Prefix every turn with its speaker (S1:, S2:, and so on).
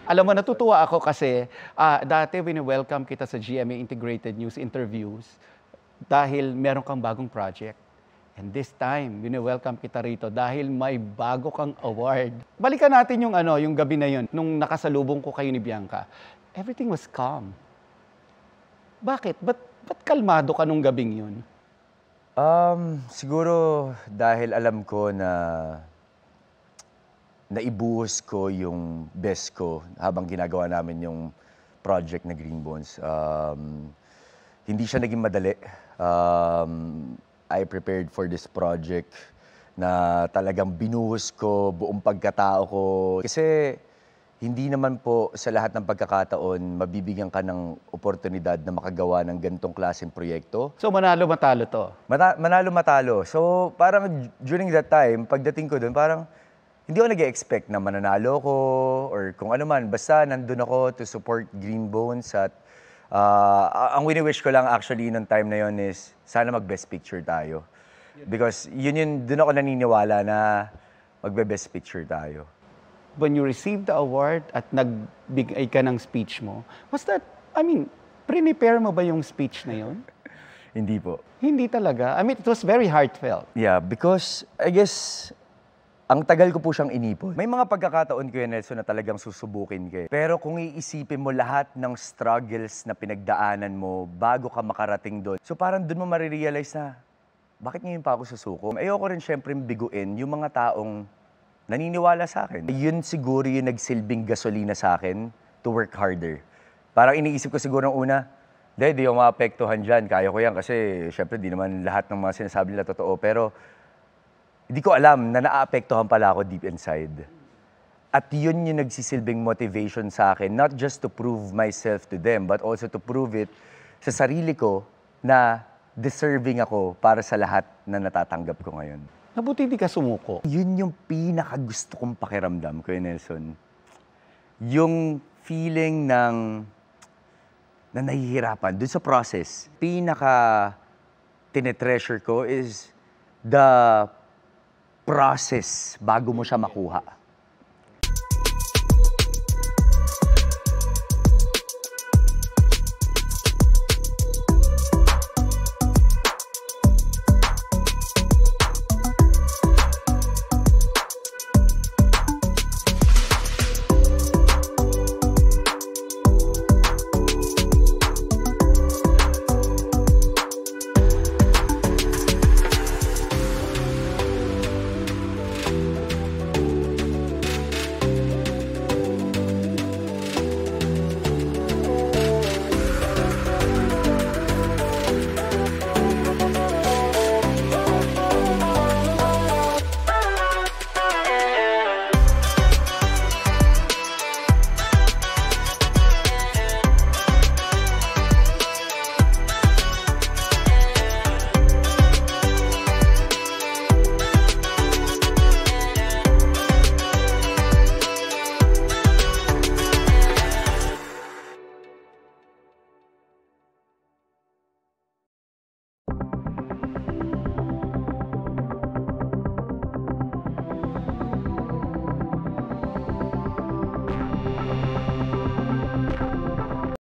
S1: Alam mo, natutuwa ako kasi dati wini-welcome kita sa GMA Integrated News interviews dahil meron kang bagong project. And this time, wini-welcome kita rito dahil may bago kang award. Balikan natin yung yung gabi na yun, nung nakasalubong ko kayo ni Bianca. Everything was calm. Bakit? Ba't kalmado ka nung gabing yun?
S2: Siguro dahil alam ko na naibuhos ko yung best ko habang ginagawa namin yung project na Green Bones. Hindi siya naging madali. I prepared for this project na talagang binuhos ko buong pagkatao ko. Kasi hindi naman po sa lahat ng pagkakataon mabibigyan ka ng oportunidad na makagawa ng ganitong klaseng proyekto.
S1: So manalo-matalo to?
S2: Manalo-matalo. So parang during that time, pagdating ko doon, parang hindi ako nag-expect na mananalo ko or kung ano man. Basta nandun ako to support Green Bones at ang wini-wish ko lang actually nung time na yon is sana mag-best picture tayo. Because dun ako naniniwala na magbe-best picture tayo.
S1: When you received the award at nagbigay ka ng speech mo, was that, prepare mo ba yung speech na yon?
S2: Hindi po.
S1: Hindi talaga? It was very heartfelt.
S2: Yeah, because I guess ang tagal ko po siyang inipon. May mga pagkakataon ko Nelson, na talagang susubukin ka. Pero kung iisipin mo lahat ng struggles na pinagdaanan mo bago ka makarating doon, so parang doon mo marirealize na, bakit ngayon pa ako susuko? Ayoko rin syempre biguin yung mga taong naniniwala sa akin. Yun siguro yung nagsilbing gasolina sa akin to work harder. Parang iniisip ko siguro ng una, di ako maapektuhan dyan, kaya ko yan kasi syempre di naman lahat ng mga sinasabi nila totoo. Pero hindi ko alam na naaapektuhan pala ako deep inside. At yun yung nagsisilbing motivation sa akin, not just to prove myself to them, but also to prove it sa sarili ko na deserving ako para sa lahat na natatanggap ko ngayon.
S1: Mabuti di ka sumuko.
S2: Yun yung pinakagusto kong pakiramdam, Kuya Nelson. Yung feeling na nahihirapan dun sa process. Tinetreasure ko is the process bago mo siya makuha.